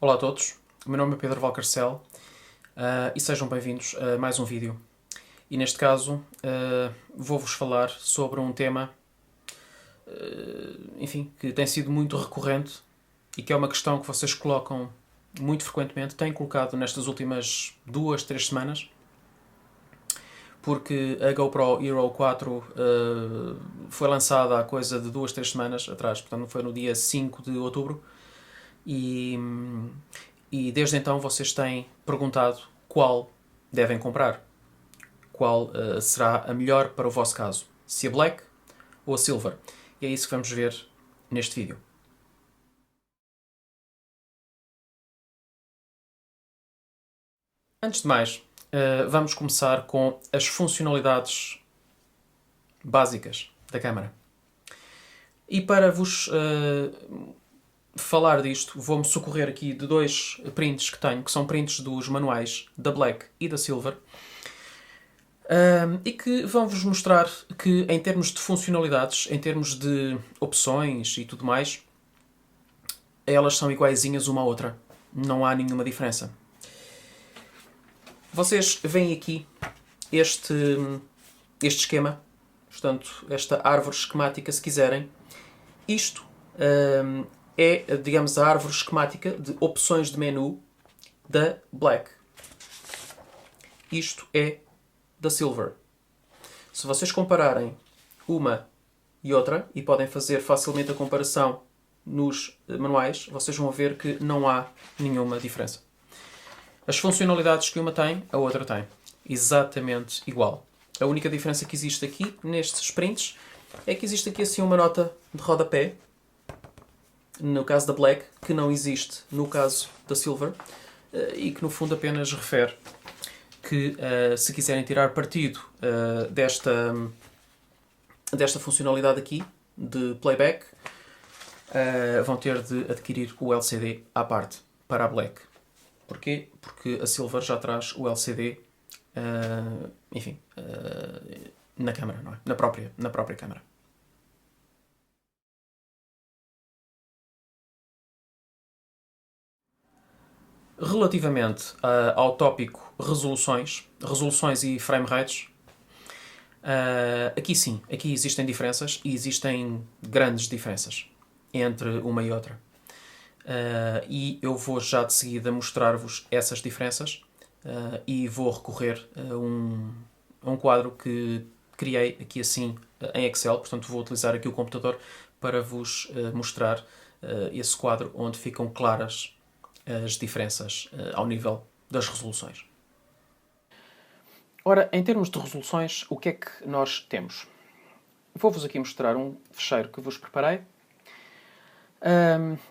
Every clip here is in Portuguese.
Olá a todos, o meu nome é Pedro Valcarcel e sejam bem-vindos a mais um vídeo. E neste caso vou-vos falar sobre um tema que tem sido muito recorrente e que é uma questão que vocês colocam muito frequentemente, têm colocado nestas últimas 2, 3 semanas, porque a GoPro Hero 4 foi lançada há coisa de 2, 3 semanas atrás, portanto foi no dia 5 de outubro, e desde então vocês têm perguntado qual devem comprar. Qual será a melhor para o vosso caso. Se a Black ou a Silver. E é isso que vamos ver neste vídeo. Antes de mais, vamos começar com as funcionalidades básicas da câmara. E para vos falar disto, vou-me socorrer aqui de dois prints que tenho, que são prints dos manuais da Black e da Silver, e que vão-vos mostrar que, em termos de funcionalidades, em termos de opções e tudo mais, elas são iguaizinhas uma à outra. Não há nenhuma diferença. Vocês veem aqui este esquema, portanto, esta árvore esquemática, se quiserem. Isto é, digamos, a árvore esquemática de opções de menu da Black. Isto é da Silver. Se vocês compararem uma e outra, e podem fazer facilmente a comparação nos manuais, vocês vão ver que não há nenhuma diferença. As funcionalidades que uma tem, a outra tem. Exatamente igual. A única diferença que existe aqui, nestes prints, é que existe aqui assim uma nota de rodapé, no caso da Black, que não existe no caso da Silver, e que no fundo apenas refere que se quiserem tirar partido desta funcionalidade aqui de playback, vão ter de adquirir o LCD à parte para a Black. Porquê? Porque a Silver já traz o LCD na câmara, não é? Na própria câmara. Relativamente ao tópico resoluções e frame rates, aqui sim, aqui existem diferenças e existem grandes diferenças entre uma e outra. E eu vou já de seguida mostrar-vos essas diferenças e vou recorrer a um quadro que criei aqui assim em Excel, portanto vou utilizar aqui o computador para vos mostrar esse quadro onde ficam claras as diferenças ao nível das resoluções. Ora, em termos de resoluções, o que é que nós temos? Vou-vos aqui mostrar um fecheiro que vos preparei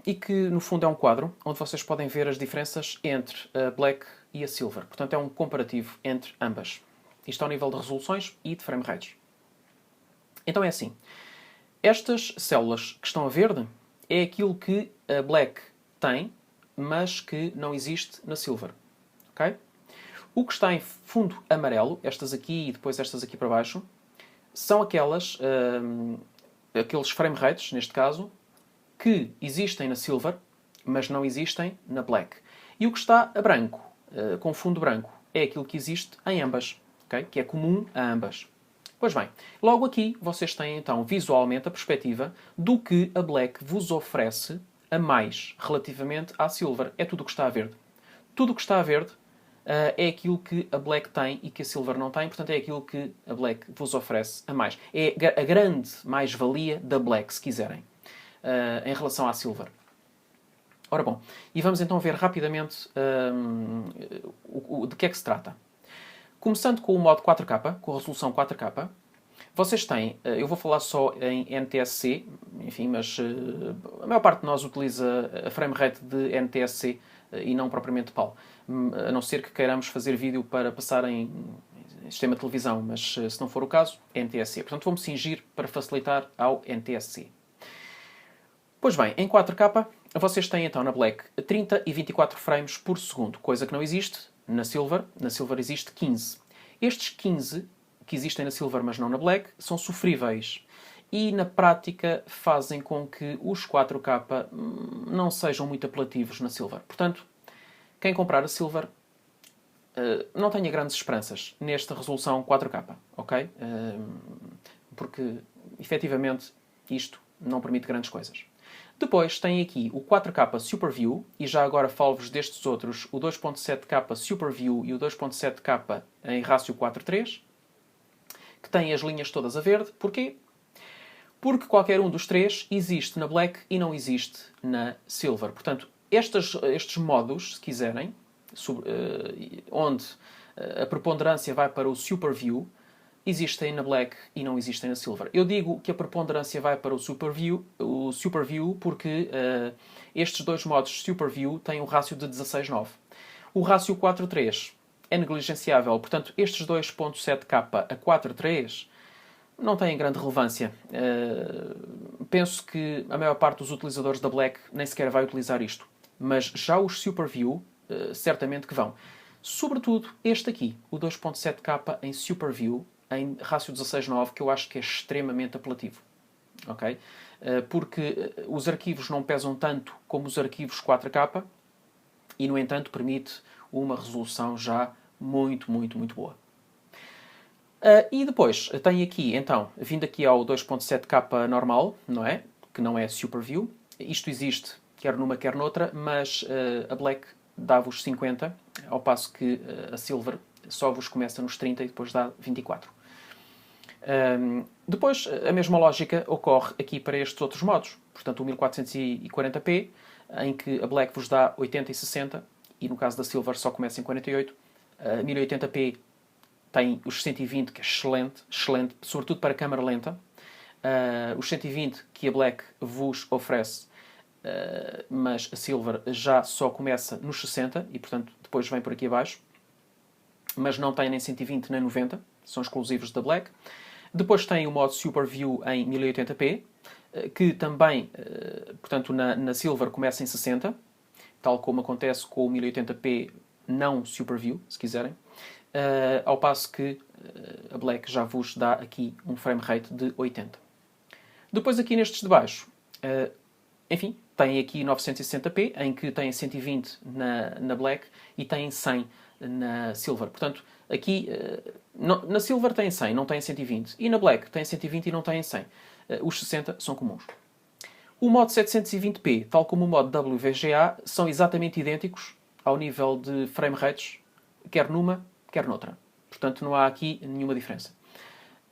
e que, no fundo, é um quadro onde vocês podem ver as diferenças entre a Black e a Silver. Portanto, é um comparativo entre ambas. Isto ao nível de resoluções e de frame rates. Então é assim. Estas células que estão a verde é aquilo que a Black tem, mas que não existe na Silver. Okay? O que está em fundo amarelo, estas aqui e depois estas aqui para baixo, são aqueles frame rates, neste caso, que existem na Silver, mas não existem na Black. E o que está a branco, com fundo branco, é aquilo que existe em ambas, okay? Que é comum a ambas. Pois bem, logo aqui vocês têm então visualmente a perspectiva do que a Black vos oferece a mais relativamente à Silver. É tudo o que está a verde. Tudo o que está a verde é aquilo que a Black tem e que a Silver não tem, portanto é aquilo que a Black vos oferece a mais. É a grande mais-valia da Black, se quiserem, em relação à Silver. Ora bom, e vamos então ver rapidamente de que é que se trata. Começando com o modo 4K, com a resolução 4K, vocês têm, eu vou falar só em NTSC, enfim, mas a maior parte de nós utiliza a frame rate de NTSC e não propriamente PAL. A não ser que queiramos fazer vídeo para passar em sistema de televisão, mas se não for o caso, é NTSC. Portanto, vou-me cingir para facilitar ao NTSC. Pois bem, em 4K, vocês têm então na Black 30 e 24 frames por segundo, coisa que não existe na Silver. Na Silver existe 15. Estes 15 que existem na Silver, mas não na Black, são sofríveis. e na prática fazem com que os 4K não sejam muito apelativos na Silver. Portanto, quem comprar a Silver não tenha grandes esperanças nesta resolução 4K, ok? Porque, efetivamente, isto não permite grandes coisas. Depois tem aqui o 4K SuperView, e já agora falo-vos destes outros, o 2.7K SuperView e o 2.7K em rácio 4:3, que têm as linhas todas a verde. Porquê? Porque qualquer um dos três existe na Black e não existe na Silver. Portanto, estes modos, se quiserem, onde a preponderância vai para o SuperView, existem na Black e não existem na Silver. Eu digo que a preponderância vai para o SuperView porque estes dois modos SuperView têm um rácio de 16:9. O rácio 4:3 é negligenciável, portanto, estes 2.7K a 4:3 não têm grande relevância. Penso que a maior parte dos utilizadores da Black nem sequer vai utilizar isto. Mas já os SuperView, certamente que vão. Sobretudo este aqui, o 2.7K em SuperView, em rácio 16:9, que eu acho que é extremamente apelativo. Okay? Porque os arquivos não pesam tanto como os arquivos 4K e, no entanto, permite uma resolução já muito, muito, muito boa. E depois tem aqui, então, vindo aqui ao 2.7K normal, não é? Que não é SuperView. Isto existe quer numa, quer noutra, mas a Black dá-vos 50, ao passo que a Silver só vos começa nos 30 e depois dá 24. Depois, a mesma lógica ocorre aqui para estes outros modos. Portanto, o 1440p, em que a Black vos dá 80 e 60, e no caso da Silver só começa em 48. 1080p tem os 120, que é excelente, excelente, sobretudo para câmara lenta. Os 120 que a Black vos oferece, mas a Silver já só começa nos 60 e, portanto, depois vem por aqui abaixo. Mas não tem nem 120 nem 90, são exclusivos da Black. Depois tem o modo SuperView em 1080p, que também, portanto, na Silver começa em 60, tal como acontece com o 1080p não SuperView, se quiserem. Ao passo que a Black já vos dá aqui um frame rate de 80. Depois aqui nestes de baixo, enfim, tem aqui 960p, em que tem 120 na Black e tem 100 na Silver. Portanto, aqui na Silver tem 100, não tem 120. E na Black tem 120 e não tem 100. Os 60 são comuns. O modo 720p, tal como o modo WVGA, são exatamente idênticos ao nível de frame rates, quer numa, quer noutra. Portanto, não há aqui nenhuma diferença.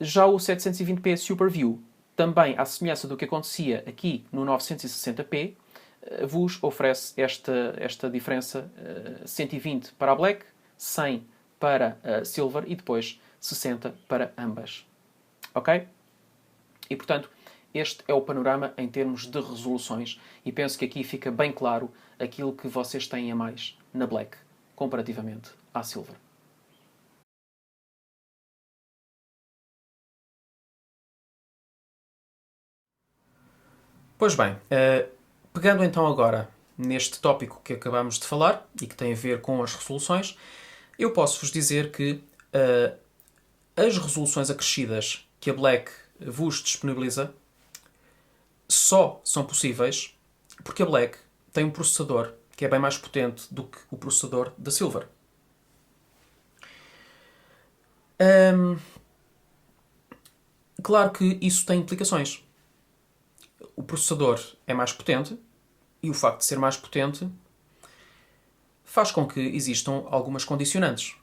Já o 720p SuperView, também à semelhança do que acontecia aqui no 960p, vos oferece esta diferença, 120 para a Black, 100 para a Silver e depois 60 para ambas. Ok? E, portanto, este é o panorama em termos de resoluções e penso que aqui fica bem claro aquilo que vocês têm a mais na Black, comparativamente à Silver. Pois bem, pegando então agora neste tópico que acabamos de falar e que tem a ver com as resoluções, eu posso-vos dizer que as resoluções acrescidas que a Black vos disponibiliza só são possíveis porque a Black tem um processador que é bem mais potente do que o processador da Silver. Claro que isso tem implicações. O processador é mais potente e o facto de ser mais potente faz com que existam algumas condicionantes.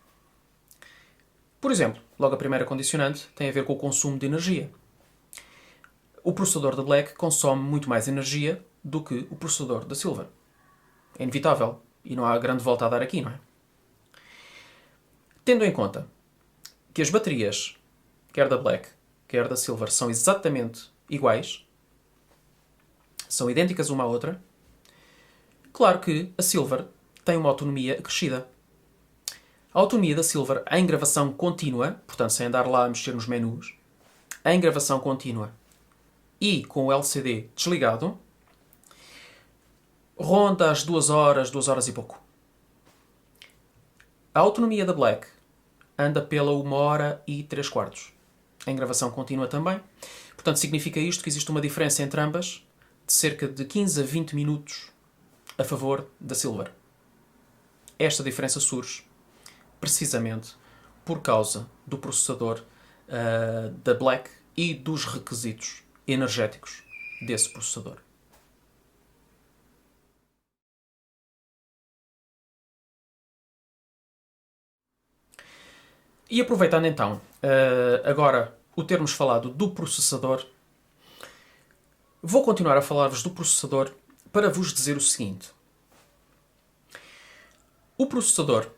Por exemplo, logo a primeira condicionante tem a ver com o consumo de energia. O processador da Black consome muito mais energia do que o processador da Silver. É inevitável e não há grande volta a dar aqui, não é? Tendo em conta que as baterias, quer da Black, quer da Silver, são exatamente iguais, são idênticas uma à outra, claro que a Silver tem uma autonomia acrescida. A autonomia da Silver em gravação contínua, portanto sem andar lá a mexer nos menus, em gravação contínua e com o LCD desligado, ronda as 2 horas, 2 horas e pouco. A autonomia da Black anda pela 1 hora e 3 quartos. Em gravação contínua também. Portanto, significa isto que existe uma diferença entre ambas de cerca de 15 a 20 minutos a favor da Silver. Esta diferença surge precisamente por causa do processador da Black e dos requisitos energéticos desse processador. E aproveitando então agora o termos falado do processador, vou continuar a falar-vos do processador para vos dizer o seguinte. O processador,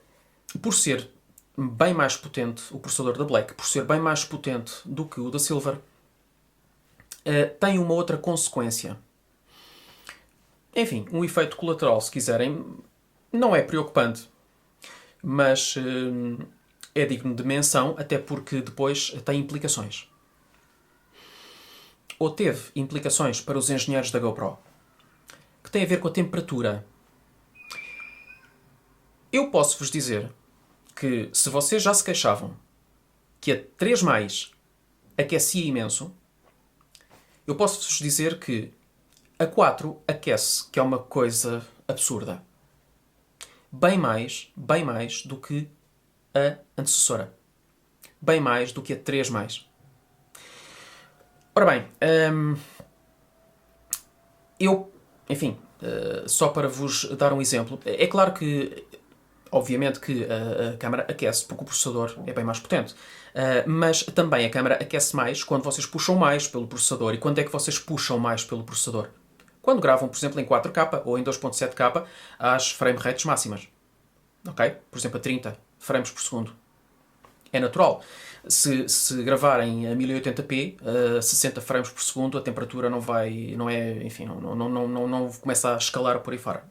por ser bem mais potente, o processador da Black, por ser bem mais potente do que o da Silver, tem uma outra consequência. Enfim, um efeito colateral, se quiserem, não é preocupante, mas é digno de menção, até porque depois tem implicações. Ou teve implicações para os engenheiros da GoPro, que tem a ver com a temperatura. Eu posso-vos dizer que, se vocês já se queixavam que a 3+, aquecia imenso, eu posso-vos dizer que a 4 aquece, que é uma coisa absurda. Bem mais do que a antecessora. Bem mais do que a 3+. Ora bem, só para vos dar um exemplo, é claro que, obviamente que a câmara aquece porque o processador é bem mais potente, mas também a câmara aquece mais quando vocês puxam mais pelo processador. E quando é que vocês puxam mais pelo processador? Quando gravam, por exemplo, em 4K ou em 2.7K às frame rates máximas. Ok? Por exemplo, a 30 frames por segundo. É natural. Se gravarem a 1080p, a 60 frames por segundo, a temperatura não começa a escalar por aí fora.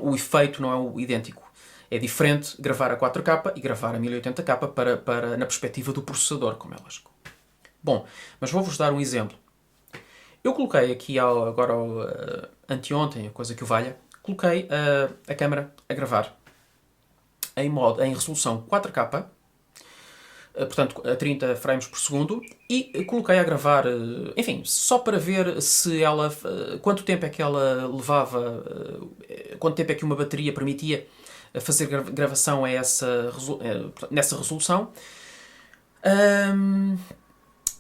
O efeito não é o idêntico. É diferente gravar a 4K e gravar a 1080p na perspectiva do processador, como é lógico. Bom, mas vou-vos dar um exemplo. Eu coloquei aqui anteontem, a coisa que o valha, coloquei a câmera a gravar em resolução 4K, portanto a 30 frames por segundo, e coloquei a gravar, só para ver se ela, quanto tempo é que ela levava, quanto tempo é que uma bateria permitia fazer gravação nessa resolução.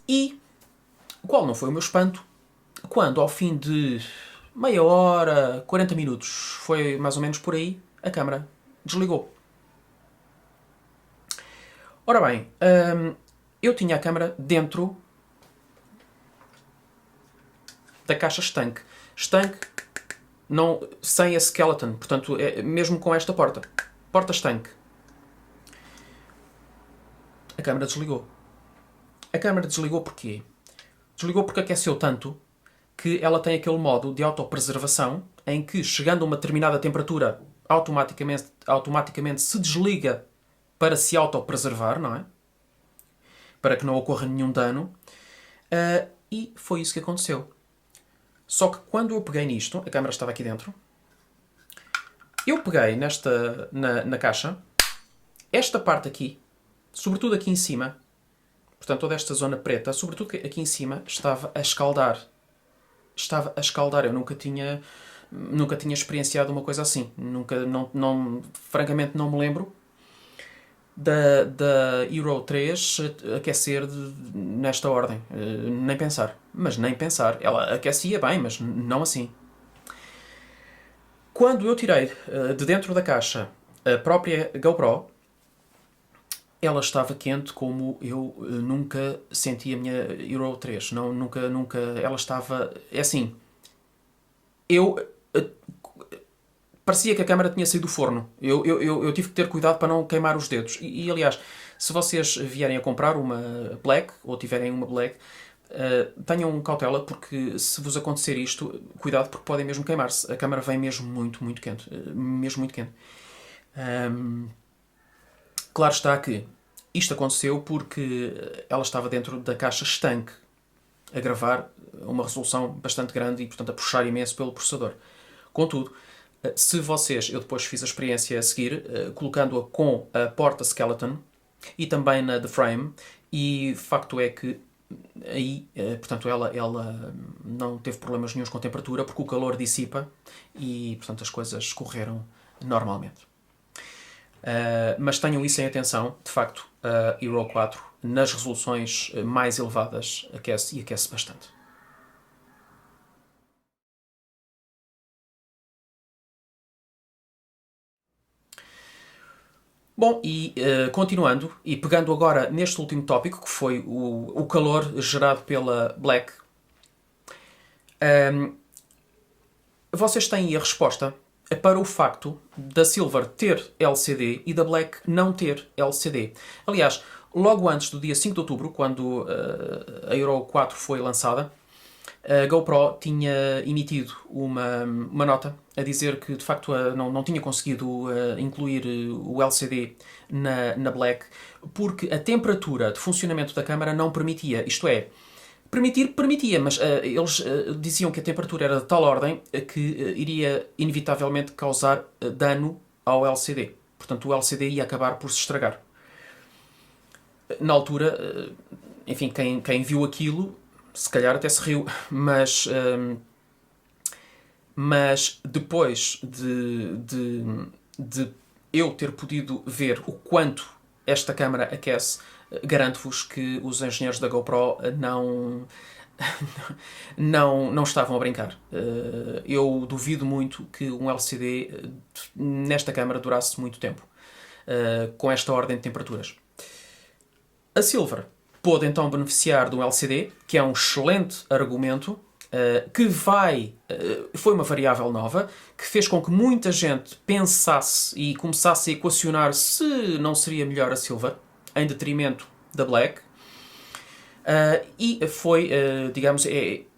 E qual não foi o meu espanto quando, ao fim de meia hora, 40 minutos, foi mais ou menos por aí, a câmera desligou. Ora bem, eu tinha a câmera dentro da caixa estanque. Estanque sem a skeleton, portanto, mesmo com esta porta. Porta estanque. A câmera desligou. A câmera desligou porquê? Desligou porque aqueceu tanto que ela tem aquele modo de autopreservação em que, chegando a uma determinada temperatura, automaticamente se desliga para se autopreservar, não é? Para que não ocorra nenhum dano. E foi isso que aconteceu. Só que quando eu peguei nisto, a câmera estava aqui dentro, eu peguei na caixa, esta parte aqui, sobretudo aqui em cima, portanto toda esta zona preta, sobretudo aqui em cima, estava a escaldar. Estava a escaldar. Eu nunca tinha experienciado uma coisa assim. Francamente não me lembro da Euro 3 aquecer nesta ordem. Nem pensar. Mas nem pensar. Ela aquecia bem, mas não assim. Quando eu tirei de dentro da caixa a própria GoPro, ela estava quente como eu nunca senti a minha Euro 3. Nunca. Ela estava... É assim... Parecia que a câmera tinha saído do forno. Eu tive que ter cuidado para não queimar os dedos. E aliás, se vocês vierem a comprar uma Black, ou tiverem uma Black, tenham cautela, porque se vos acontecer isto, cuidado, porque podem mesmo queimar-se. A câmera vem mesmo muito, muito quente. Mesmo muito quente. Claro está que isto aconteceu porque ela estava dentro da caixa estanque, a gravar uma resolução bastante grande e, portanto, a puxar imenso pelo processador. Contudo, se vocês... Eu depois fiz a experiência a seguir, colocando-a com a porta skeleton e também na The Frame, e o facto é que aí, portanto, ela não teve problemas nenhuns com a temperatura porque o calor dissipa e, portanto, as coisas correram normalmente. Mas tenham isso em atenção, de facto, a Hero 4 nas resoluções mais elevadas aquece e aquece bastante. Bom, e continuando, e pegando agora neste último tópico, que foi o calor gerado pela Black, vocês têm a resposta para o facto da Silver ter LCD e da Black não ter LCD. Aliás, logo antes do dia 5 de outubro, quando a Hero 4 foi lançada, a GoPro tinha emitido uma nota a dizer que de facto não tinha conseguido incluir o LCD na Black porque a temperatura de funcionamento da câmara não permitia. Isto é, permitia, mas eles diziam que a temperatura era de tal ordem que iria inevitavelmente causar dano ao LCD. Portanto, o LCD ia acabar por se estragar. Na altura, enfim, quem viu aquilo se calhar até se riu, mas depois de eu ter podido ver o quanto esta câmara aquece, garanto-vos que os engenheiros da GoPro não estavam a brincar. Eu duvido muito que um LCD nesta câmara durasse muito tempo, com esta ordem de temperaturas. A Silver pôde então beneficiar de um LCD, que é um excelente argumento, que foi uma variável nova, que fez com que muita gente pensasse e começasse a equacionar se não seria melhor a Silver, em detrimento da Black. E foi, digamos,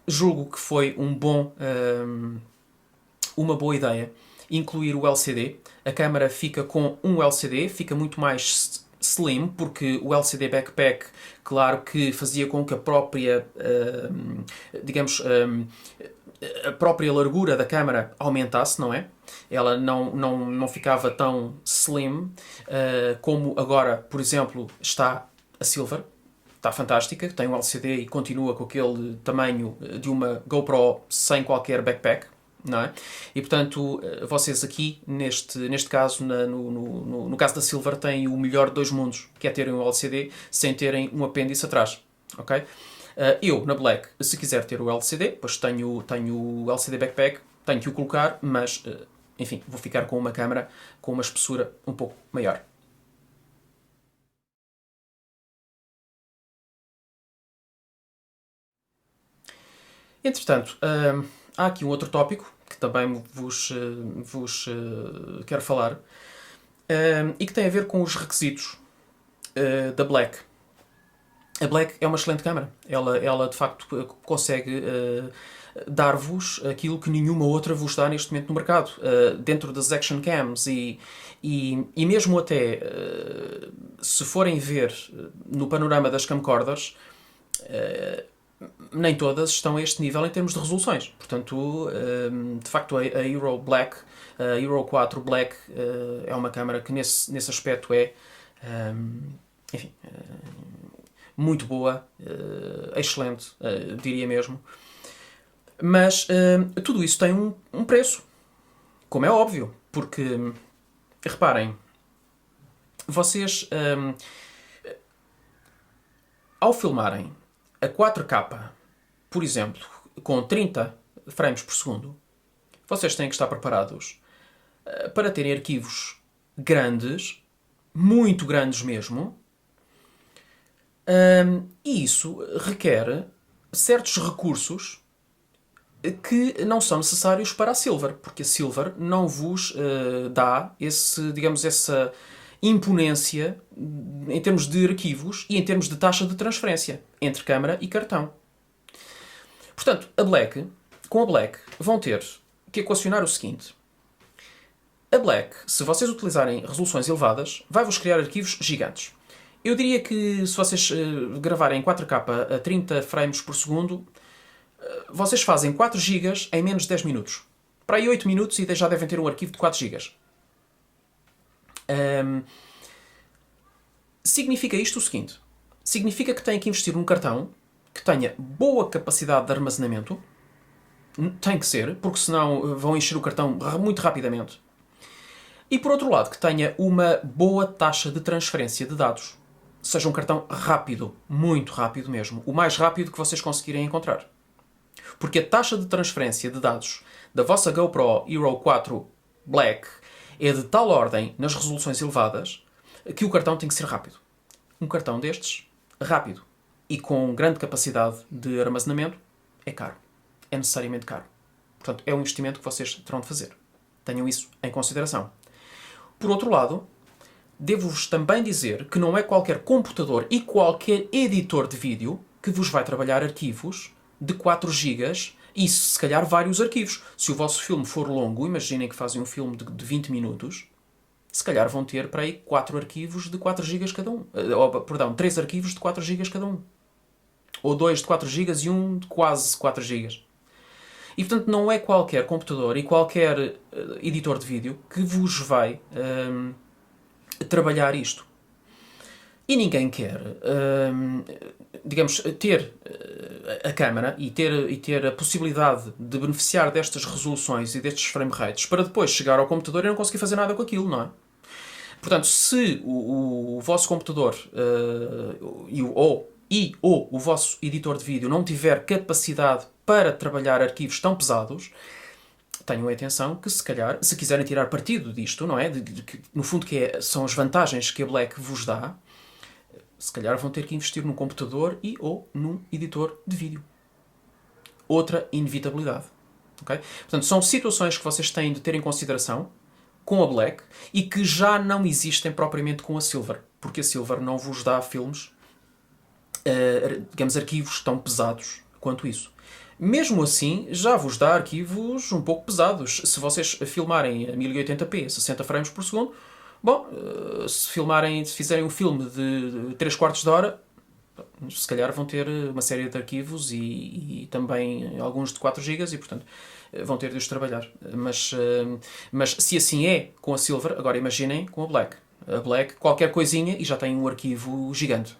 julgo que foi uma boa ideia incluir o LCD. A câmara fica com um LCD, fica muito mais slim, porque o LCD backpack, claro que fazia com que a própria, digamos, a própria largura da câmara aumentasse, não é? Ela não ficava tão slim como agora, por exemplo, está a Silver. Está fantástica, tem um LCD e continua com aquele tamanho de uma GoPro sem qualquer backpack, não é? E portanto, vocês aqui, neste caso, no caso da Silver, têm o melhor de dois mundos, que é terem um LCD sem terem um apêndice atrás, ok? Eu, na Black, se quiser ter o LCD, pois tenho o LCD backpack, tenho que o colocar, mas, enfim, vou ficar com uma câmera com uma espessura um pouco maior. Entretanto, há aqui um outro tópico que também vos quero falar e que tem a ver com os requisitos da Black. A Black é uma excelente câmera. Ela de facto consegue dar-vos aquilo que nenhuma outra vos dá neste momento no mercado. Dentro das action cams e mesmo até se forem ver no panorama das camcorders, nem todas estão a este nível em termos de resoluções. Portanto, de facto, a Hero Black, a Hero 4 Black, é uma câmera que nesse aspecto é, enfim, muito boa, excelente, diria mesmo. Mas tudo isso tem um preço, como é óbvio, porque, reparem, vocês, ao filmarem a 4K, por exemplo, com 30 frames por segundo, vocês têm que estar preparados para terem arquivos grandes, muito grandes mesmo, e isso requer certos recursos que não são necessários para a Silver, porque a Silver não vos dá essa imponência em termos de arquivos e em termos de taxa de transferência entre câmara e cartão. Portanto, com a Black vão ter que equacionar o seguinte. A Black, se vocês utilizarem resoluções elevadas, vai-vos criar arquivos gigantes. Eu diria que se vocês gravarem em 4K a 30 frames por segundo, vocês fazem 4 GB em menos de 10 minutos. Para aí 8 minutos e já devem ter um arquivo de 4 GB. Significa isto o seguinte. Significa que têm que investir num cartão que tenha boa capacidade de armazenamento, tem que ser, porque senão vão encher o cartão muito rapidamente. E por outro lado, que tenha uma boa taxa de transferência de dados. Seja um cartão rápido, muito rápido mesmo, o mais rápido que vocês conseguirem encontrar. Porque a taxa de transferência de dados da vossa GoPro Hero 4 Black é de tal ordem, nas resoluções elevadas, que o cartão tem que ser rápido. Um cartão destes, rápido e com grande capacidade de armazenamento, é caro. É necessariamente caro. Portanto, é um investimento que vocês terão de fazer. Tenham isso em consideração. Por outro lado, devo-vos também dizer que não é qualquer computador e qualquer editor de vídeo que vos vai trabalhar arquivos de 4 gigas e se calhar vários arquivos. Se o vosso filme for longo, imaginem que fazem um filme de 20 minutos, se calhar vão ter para aí 4 arquivos de 4 gigas cada um. Perdão, 3 arquivos de 4 gigas cada um. Ou 2 de 4 gigas e um de quase 4 gigas. E portanto não é qualquer computador e qualquer editor de vídeo que vos vai trabalhar isto. E ninguém quer, digamos, ter a câmara e ter a possibilidade de beneficiar destas resoluções e destes frame rates para depois chegar ao computador e não conseguir fazer nada com aquilo, não é? Portanto, se o vosso computador ou o vosso editor de vídeo não tiver capacidade para trabalhar arquivos tão pesados, tenham atenção que, se calhar, se quiserem tirar partido disto, não é? No fundo, são as vantagens que a Black vos dá, se calhar vão ter que investir num computador ou num editor de vídeo. Outra inevitabilidade. Okay? Portanto, são situações que vocês têm de ter em consideração com a Black e que já não existem propriamente com a Silver, porque a Silver não vos dá filmes, digamos, arquivos tão pesados quanto isso. Mesmo assim, já vos dá arquivos um pouco pesados. Se vocês filmarem a 1080p, 60 frames por segundo, bom, se fizerem um filme de 3 quartos de hora, se calhar vão ter uma série de arquivos e também alguns de 4 gigas e, portanto, vão ter de os trabalhar. Mas se assim é com a Silver, agora imaginem com a Black. A Black, qualquer coisinha e já tem um arquivo gigante.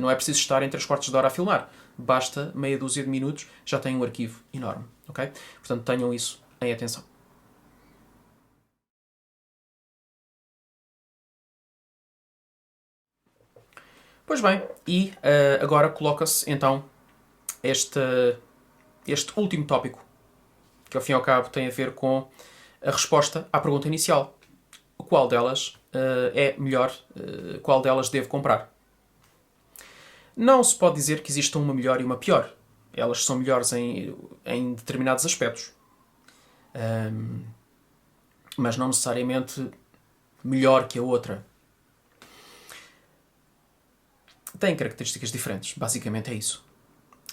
Não é preciso estar em 3 quartos de hora a filmar. Basta meia dúzia de minutos, já tem um arquivo enorme. Okay? Portanto, tenham isso em atenção. Pois bem, e agora coloca-se então este último tópico, que ao fim e ao cabo tem a ver com a resposta à pergunta inicial. Qual delas é melhor? Qual delas devo comprar? Não se pode dizer que exista uma melhor e uma pior. Elas são melhores em determinados aspectos. Mas não necessariamente melhor que a outra. Têm características diferentes. Basicamente é isso.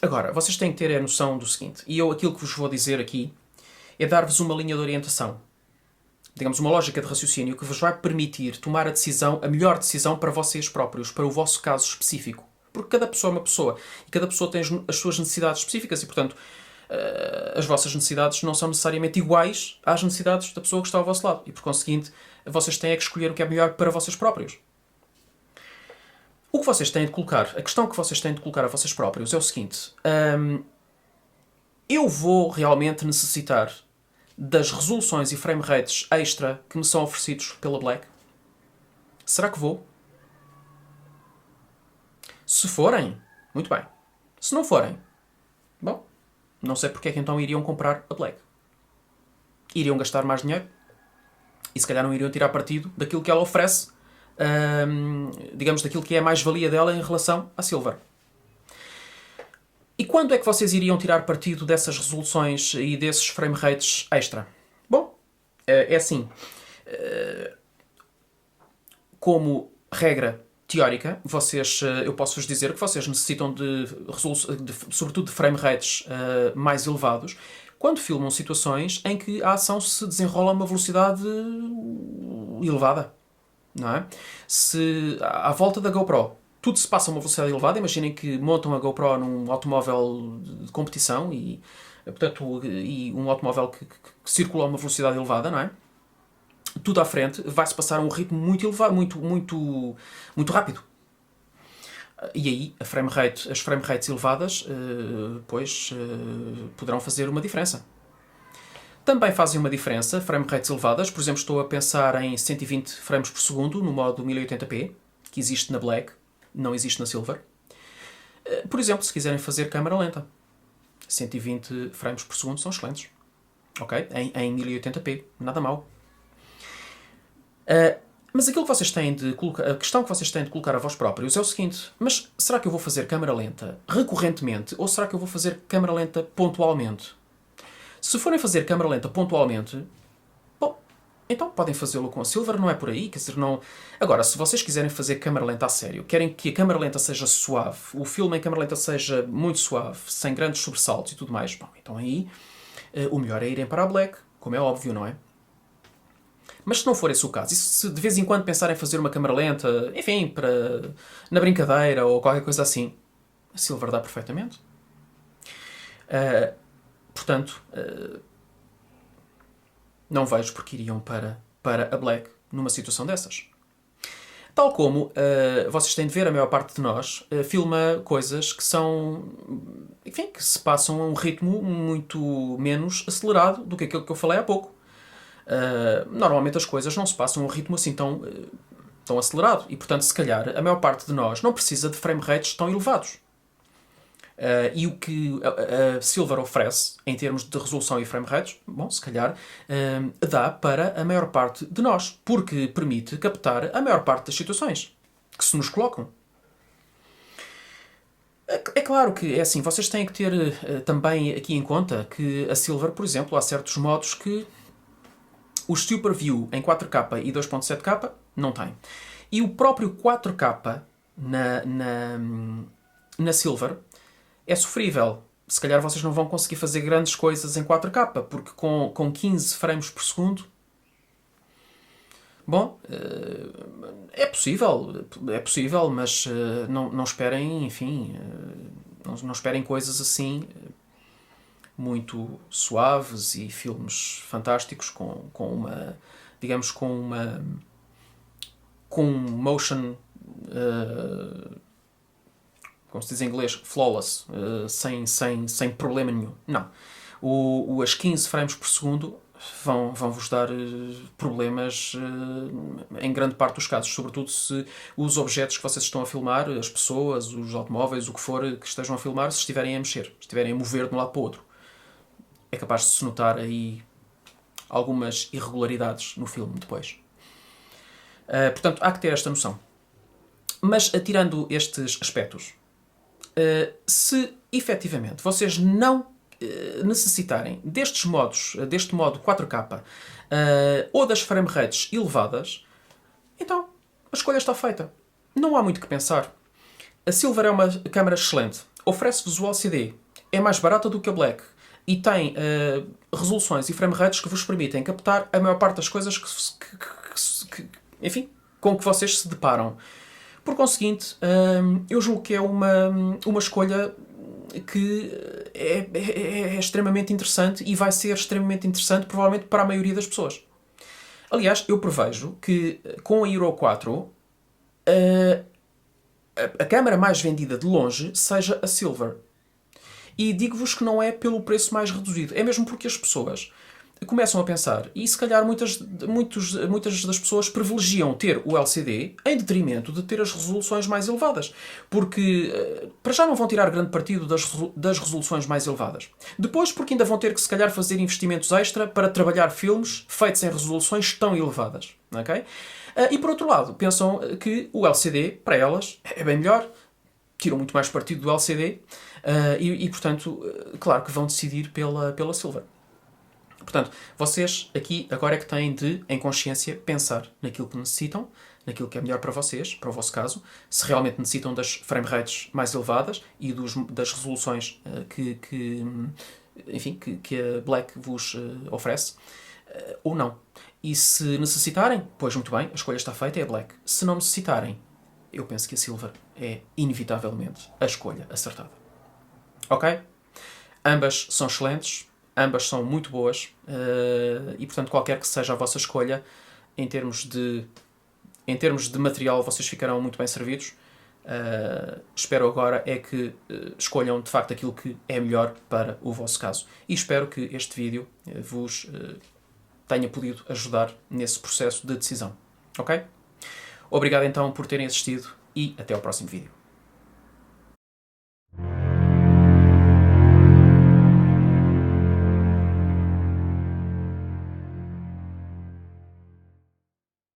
Agora, vocês têm que ter a noção do seguinte. E aquilo que vos vou dizer aqui é dar-vos uma linha de orientação. Digamos, uma lógica de raciocínio que vos vai permitir tomar a melhor decisão para vocês próprios, para o vosso caso específico. Porque cada pessoa é uma pessoa. E cada pessoa tem as suas necessidades específicas e, portanto, as vossas necessidades não são necessariamente iguais às necessidades da pessoa que está ao vosso lado. E, por conseguinte, vocês têm que escolher o que é melhor para vocês próprios. O que vocês têm de colocar, a questão que vocês têm de colocar a vocês próprios é o seguinte. Eu vou realmente necessitar das resoluções e frame rates extra que me são oferecidos pela Black? Será que vou? Se forem, muito bem. Se não forem, bom, não sei porque é que então iriam comprar a Black. Iriam gastar mais dinheiro e se calhar não iriam tirar partido daquilo que ela oferece, digamos, daquilo que é a mais-valia dela em relação à Silver. E quando é que vocês iriam tirar partido dessas resoluções e desses frame rates extra? Bom, é assim. Como regra teórica, eu posso-vos dizer que vocês necessitam sobretudo de frame rates mais elevados quando filmam situações em que a ação se desenrola a uma velocidade elevada. Não é? Se à volta da GoPro tudo se passa a uma velocidade elevada, imaginem que montam a GoPro num automóvel de competição e um automóvel que circula a uma velocidade elevada, não é? Tudo à frente vai-se passar a um ritmo muito elevado, muito rápido. E aí as frame rates elevadas poderão fazer uma diferença. Também fazem uma diferença frame rates elevadas. Por exemplo, estou a pensar em 120 frames por segundo no modo 1080p, que existe na Black, não existe na Silver. Por exemplo, se quiserem fazer câmara lenta, 120 frames por segundo são excelentes. Ok? Em 1080p, nada mal. Mas aquilo que vocês têm de colocar, a questão que vocês têm de colocar a vós próprios é o seguinte: mas será que eu vou fazer câmara lenta recorrentemente ou será que eu vou fazer câmara lenta pontualmente? Se forem fazer câmara lenta pontualmente, bom, então podem fazê-lo com a Silver, não é por aí, quer dizer, não... Agora, se vocês quiserem fazer câmara lenta a sério, querem que a câmara lenta seja suave, o filme em câmara lenta seja muito suave, sem grandes sobressaltos e tudo mais, bom, então aí o melhor é irem para a Black, como é óbvio, não é? Mas se não for esse o caso, e se de vez em quando pensarem fazer uma câmara lenta, enfim, na brincadeira ou qualquer coisa assim, a Silver dá perfeitamente. Portanto, não vejo porque iriam para a Black numa situação dessas. Tal como vocês têm de ver, a maior parte de nós filma coisas que são, enfim, que se passam a um ritmo muito menos acelerado do que aquilo que eu falei há pouco. Normalmente as coisas não se passam a um ritmo assim tão acelerado. E, portanto, se calhar, a maior parte de nós não precisa de frame rates tão elevados. E o que a Silver oferece, em termos de resolução e frame rates, bom, se calhar, dá para a maior parte de nós. Porque permite captar a maior parte das situações que se nos colocam. É claro que é assim, vocês têm que ter também aqui em conta que a Silver, por exemplo, há certos modos que o Super View em 4K e 2.7K não tem. E o próprio 4K na Silver é sofrível. Se calhar vocês não vão conseguir fazer grandes coisas em 4K, porque com 15 frames por segundo... Bom, é possível, mas não esperem, enfim, não esperem coisas assim muito suaves e filmes fantásticos com uma, digamos, com um motion, como se diz em inglês, flawless, sem problema nenhum. Não. As 15 frames por segundo vão-vos dar problemas em grande parte dos casos, sobretudo se os objetos que vocês estão a filmar, as pessoas, os automóveis, o que for que estejam a filmar, se estiverem a mexer, estiverem a mover de um lado para o outro. É capaz de se notar aí algumas irregularidades no filme depois. Portanto, há que ter esta noção. Mas, tirando estes aspectos, se efetivamente vocês não necessitarem destes modos, deste modo 4K ou das frame rates elevadas, então a escolha está feita. Não há muito o que pensar. A Silver é uma câmera excelente, oferece visual CD, é mais barata do que a Black e tem resoluções e frame rates que vos permitem captar a maior parte das coisas enfim, com que vocês se deparam. Por conseguinte, eu julgo que é uma escolha que é extremamente interessante e vai ser extremamente interessante provavelmente para a maioria das pessoas. Aliás, eu prevejo que com a Hero 4 a câmara mais vendida de longe seja a Silver. E digo-vos que não é pelo preço mais reduzido, é mesmo porque as pessoas começam a pensar, e se calhar muitas das pessoas privilegiam ter o LCD em detrimento de ter as resoluções mais elevadas. Porque, para já não vão tirar grande partido das resoluções mais elevadas. Depois, porque ainda vão ter que, se calhar, fazer investimentos extra para trabalhar filmes feitos em resoluções tão elevadas. Okay? E, por outro lado, pensam que o LCD, para elas, é bem melhor. Tiram muito mais partido do LCD. Portanto, claro que vão decidir pela Silver. Portanto, vocês aqui agora é que têm de, em consciência, pensar naquilo que necessitam, naquilo que é melhor para vocês, para o vosso caso, se realmente necessitam das frame rates mais elevadas e das resoluções que a Black vos oferece, ou não. E se necessitarem, pois muito bem, a escolha está feita, é a Black. Se não necessitarem, eu penso que a Silver é inevitavelmente a escolha acertada. Ok? Ambas são excelentes. Ambas são muito boas e, portanto, qualquer que seja a vossa escolha, em termos de material, vocês ficarão muito bem servidos. Espero agora é que escolham de facto aquilo que é melhor para o vosso caso. E espero que este vídeo vos tenha podido ajudar nesse processo de decisão. Ok? Obrigado então por terem assistido e até ao próximo vídeo.